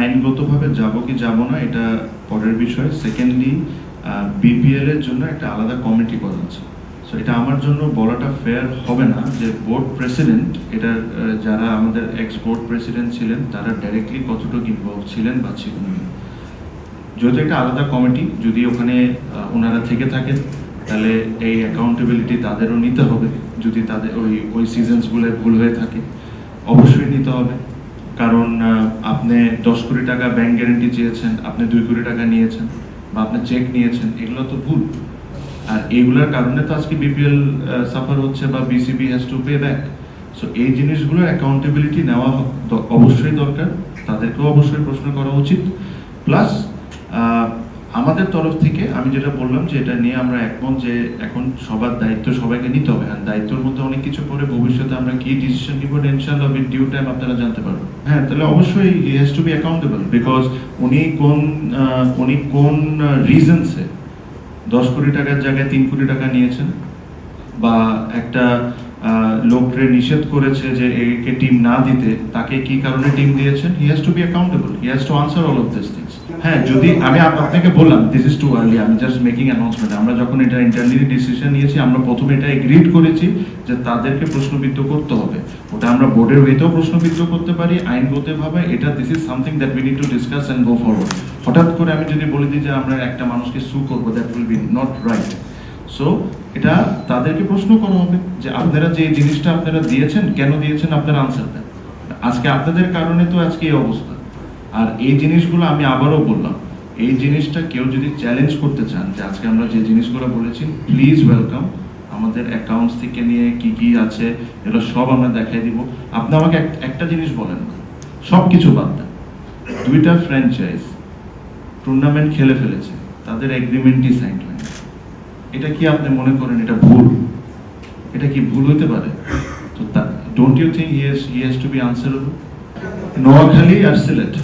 আইনগতভাবে যাব কি যাব না এটা পরের বিষয়। সেকেন্ডলি বিপিএল এর জন্য একটা আলাদা কমিটি করা আছে। সো এটা আমার জন্য বলাটা ফেয়ার হবে না যে বোর্ড প্রেসিডেন্ট এটা যারা আমাদের এক্স বোর্ড প্রেসিডেন্ট ছিলেন তারা ডাইরেক্টলি কতটুকু ইনভলভ ছিলেন বা ছিলেন না। যেহেতু একটা আলাদা কমিটি, যদি ওখানে ওনারা থেকে থাকেন তাহলে এই অ্যাকাউন্টেবিলিটি তাদেরও নিতে হবে। যদি তাদের ওই সিজনসগুলো ভুল হয়ে থাকে অবশ্যই নিতে হবে। কারণ আপনি 10 কোটি টাকা ব্যাংক গ্যারেন্টি চেয়েছেন, আপনি 2 কোটি টাকা নিয়েছেন বা আপনি চেক নিয়েছেন, এগুলো তো ভুল। আর এইগুলোর কারণে তো আজকে বিপিএল সাফার হচ্ছে বা BCB has to pay back. So এই জিনিসগুলো অ্যাকাউন্টেবিলিটি নেওয়া অবশ্যই দরকার, তাদেরকেও অবশ্যই প্রশ্ন করা উচিত। প্লাস আমাদের তরফ থেকে আমি যেটা বললাম যে এটা নিয়ে আমরা একমত যে এখন সবার দায়িত্ব সবাইকে নিতে হবে। আর দায়িত্বের মধ্যে অনেক কিছু পরে ভবিষ্যতে আমরা কি ডিসিশন নিব ইনশাআল্লাহ উইথ ডিউ টাইম আপনারা জানতে পারবেন। হ্যাঁ, তাহলে অবশ্যই হি has to B accountable, because উনি কোন রিজনসে 10 কোটি টাকার জায়গায় 3 কোটি টাকা নিয়েছেন, বা একটা লোকরে নিষেধ করেছে যে একে টিম না দিতে, তাকে কি কারণে টিম দিয়েছেন, হি has to B accountable, he has two answer all of this things. হ্যাঁ, যদি আমি আপনাকে বললাম দিস ইজ টু আর্লি, আমি জাস্ট মেকিং অ্যানাউন্সমেন্ট। আমরা যখন এটা ইন্টারনালি ডিসিশন নিয়েছি আমরা প্রথমে এটা এগ্রিড করেছি যে তাদেরকে প্রশ্নবিদ্ধ করতে হবে। ওটা আমরা বোর্ডের ওয়েতেও প্রশ্নবিদ্ধ করতে পারি, আইনগতভাবে এটা this is something that we need to discuss and go forward. হঠাৎ করে আমি যদি বলে দিই যে আমরা একটা মানুষকে সু করবো, that will be not right. So এটা তাদেরকে প্রশ্ন করা হবে যে আপনারা যে জিনিসটা আপনারা দিয়েছেন কেন দিয়েছেন, আপনারা আনসার দেন। আজকে আপনাদের কারণে তো আজকে এই অবস্থা। আর এই জিনিসগুলো আমি আবারও বললাম, এই জিনিসটা কেউ যদি চ্যালেঞ্জ করতে চান যে আজকে আমরা যে জিনিসগুলো বলেছি, প্লিজ ওয়েলকাম। আমাদের অ্যাকাউন্টস থেকে নিয়ে কি কি আছে এগুলো সব আমরা দেখাই দিব। আপনি আমাকে একটা জিনিস বলেন না, সব কিছু বাদ দেন। 2টা ফ্র্যাঞ্চাইজ টুর্নামেন্ট খেলে ফেলেছে, তাদের এগ্রিমেন্টই সাইন হয়। এটা কি আপনি মনে করেন এটা ভুল? এটা কি ভুল হতে পারে? তো don't you think he has to be answerable? Noakhali আর সিলেট